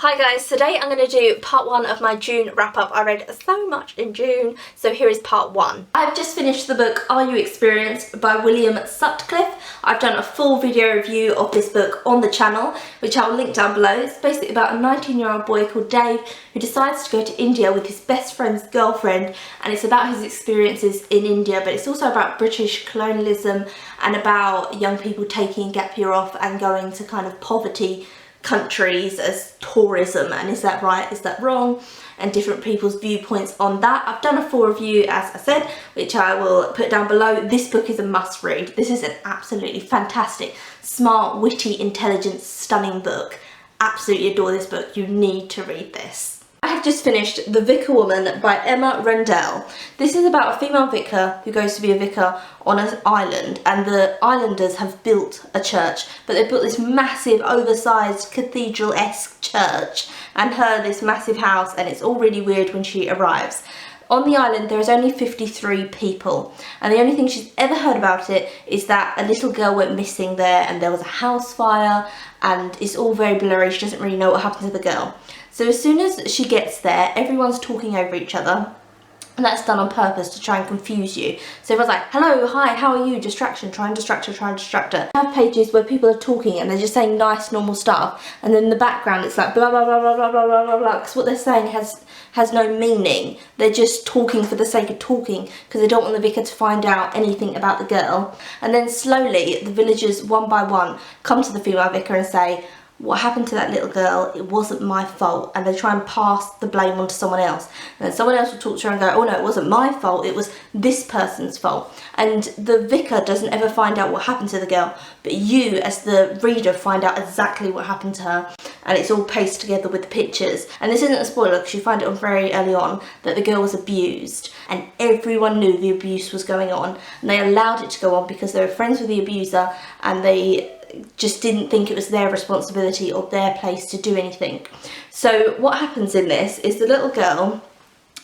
Hi guys, today I'm going to do part 1 of my June wrap up. I read so much in June, so here is part 1. I've just finished the book Are You Experienced by William Sutcliffe. I've done a full video review of this book on the channel, which I'll link down below. It's basically about a 19-year-old boy called Dave who decides to go to India with his best friend's girlfriend, and it's about his experiences in India, but it's also about British colonialism and about young people taking a gap year off and going to kind of poverty countries as tourism, and is that right, is that wrong, and different people's viewpoints on that. I've done a full review, as I said, which I will put down below. This book is a must read. This is an absolutely fantastic, smart, witty, intelligent, stunning book. Absolutely adore this book. You need to read this. I have just finished The Vicar Woman by Emma Rendell. This is about a female vicar who goes to be a vicar on an island, and the islanders have built a church, but they've built this massive oversized cathedral-esque church and her this massive house, and it's all really weird when she arrives. On the island there is only 53 people, and the only thing she's ever heard about it is that a little girl went missing there and there was a house fire, and it's all very blurry. She doesn't really know what happened to the girl. So as soon as she gets there, everyone's talking over each other, and that's done on purpose to try and confuse you. So everyone's like, hello, hi, how are you? Distraction, try and distract her, try and distract her. I have pages where people are talking and they're just saying nice, normal stuff, and then in the background it's like blah, blah, blah, blah, blah, blah, blah, blah, blah, because what they're saying has no meaning. They're just talking for the sake of talking because they don't want the vicar to find out anything about the girl. And then slowly the villagers, one by one, come to the female vicar and say, what happened to that little girl, it wasn't my fault, and they try and pass the blame onto someone else, and then someone else will talk to her and go, oh no, it wasn't my fault, it was this person's fault. And the vicar doesn't ever find out what happened to the girl, but you as the reader find out exactly what happened to her, and it's all pasted together with the pictures. And this isn't a spoiler because you find it on very early on that the girl was abused, and everyone knew the abuse was going on, and they allowed it to go on because they were friends with the abuser, and they just didn't think it was their responsibility or their place to do anything. So what happens in this is the little girl,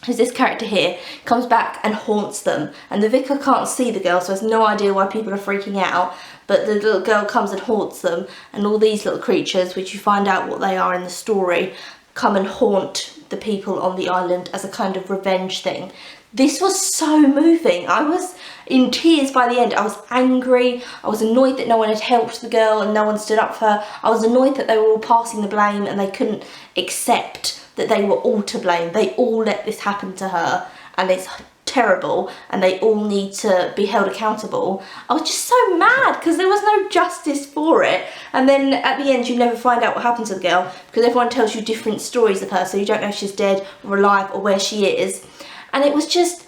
who's this character here, comes back and haunts them, and the vicar can't see the girl, so has no idea why people are freaking out, but the little girl comes and haunts them, and all these little creatures, which you find out what they are in the story, come and haunt the people on the island as a kind of revenge thing. This was so moving. I was in tears by the end. I was angry. I was annoyed that no one had helped the girl and no one stood up for her. I was annoyed that they were all passing the blame and they couldn't accept that they were all to blame. They all let this happen to her, and it's terrible, and they all need to be held accountable. I was just so mad because there was no justice for it. And then at the end you never find out what happened to the girl because everyone tells you different stories of her, so you don't know if she's dead or alive or where she is. And it was just,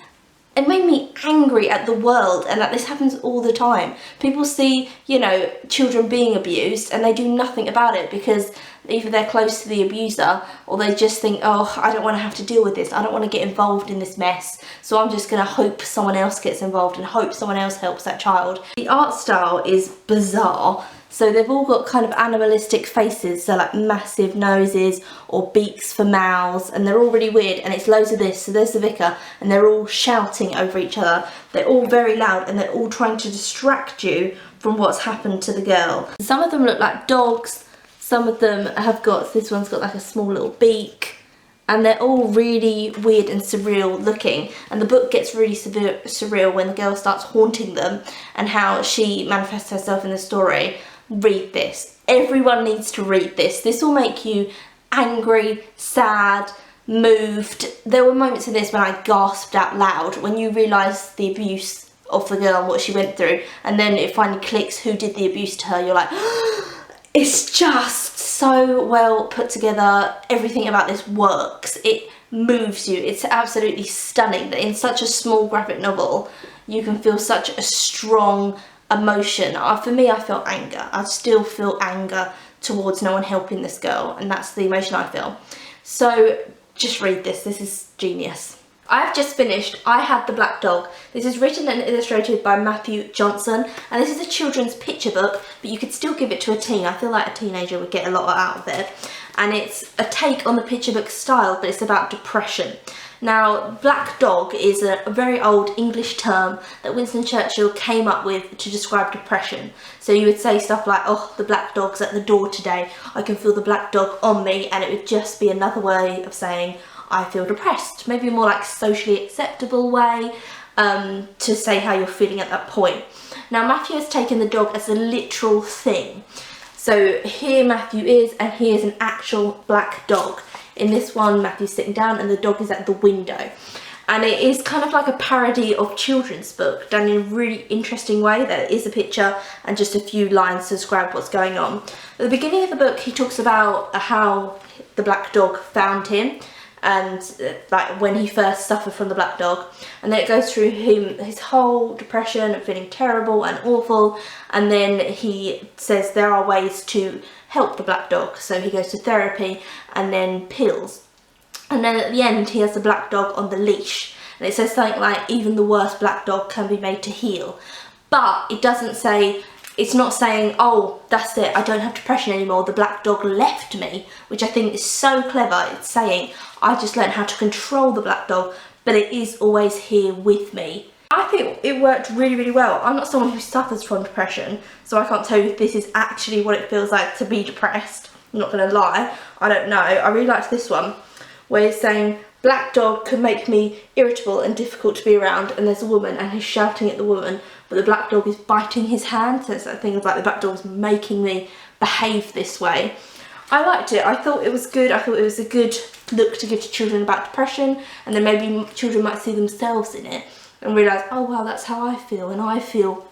it made me angry at the world, and that this happens all the time. People see, you know, children being abused and they do nothing about it because either they're close to the abuser or they just think, oh, I don't want to have to deal with this. I don't want to get involved in this mess. So I'm just going to hope someone else gets involved and hope someone else helps that child. The art style is bizarre. So they've all got kind of animalistic faces, so like massive noses or beaks for mouths, and they're all really weird, and it's loads of this. So there's the vicar, and they're all shouting over each other. They're all very loud, and they're all trying to distract you from what's happened to the girl. Some of them look like dogs, some of them have got, this one's got like a small little beak, and they're all really weird and surreal looking. And the book gets really surreal when the girl starts haunting them and how she manifests herself in the story. Read this. Everyone needs to read this. This will make you angry, sad, moved. There were moments in this when I gasped out loud when you realise the abuse of the girl and what she went through, and then it finally clicks who did the abuse to her. You're like, it's just so well put together. Everything about this works. It moves you. It's absolutely stunning that in such a small graphic novel you can feel such a strong emotion. For me, I felt anger. I still feel anger towards no one helping this girl, and that's the emotion I feel. So just read this. This is genius. I've just finished I Had the Black Dog. This is written and illustrated by Mathew Johnson, and this is a children's picture book, but you could still give it to a teen. I feel like a teenager would get a lot out of it. And it's a take on the picture book style, but it's about depression. Now, black dog is a very old English term that Winston Churchill came up with to describe depression. So you would say stuff like, oh, the black dog's at the door today, I can feel the black dog on me, and it would just be another way of saying, I feel depressed. Maybe a more like socially acceptable way to say how you're feeling at that point. Now, Mathew has taken the dog as a literal thing. So here Mathew is, and he is an actual black dog. In this one, Mathew's sitting down and the dog is at the window. And it is kind of like a parody of children's book, done in a really interesting way. There is a picture and just a few lines to describe what's going on. At the beginning of the book, he talks about how the black dog found him, and like when he first suffered from the black dog, and then it goes through his whole depression and feeling terrible and awful, and then he says there are ways to help the black dog. So he goes to therapy and then pills, and then at the end he has the black dog on the leash, and it says something like even the worst black dog can be made to heal. But it doesn't say, it's not saying, oh, that's it, I don't have depression anymore, the black dog left me, which I think is so clever. It's saying, I just learned how to control the black dog, but it is always here with me. I think it worked really, really well. I'm not someone who suffers from depression, so I can't tell you if this is actually what it feels like to be depressed. I'm not going to lie, I don't know. I really liked this one, where it's saying, black dog can make me irritable and difficult to be around, and there's a woman and he's shouting at the woman, but the black dog is biting his hand, so it's that thing of like the black dog's making me behave this way. I liked it. I thought it was good. I thought it was a good look to give to children about depression, and then maybe children might see themselves in it and realise, oh wow, that's how I feel, and I feel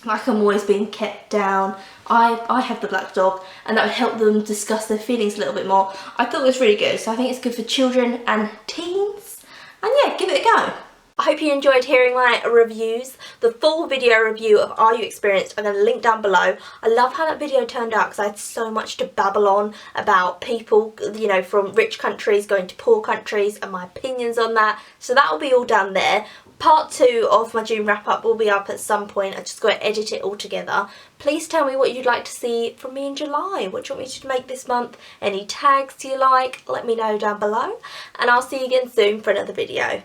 like I'm always being kept down. I have the black dog, and that would help them discuss their feelings a little bit more. I thought it was really good, so I think it's good for children and teens, and yeah, give it a go. I hope you enjoyed hearing my reviews. The full video review of Are You Experienced I'm going to link down below. I love how that video turned out because I had so much to babble on about people, you know, from rich countries going to poor countries and my opinions on that. So that will be all down there. Part 2 of my June wrap up will be up at some point. I just got to edit it all together. Please tell me what you'd like to see from me in July. What do you want me to make this month? Any tags you like? Let me know down below. And I'll see you again soon for another video.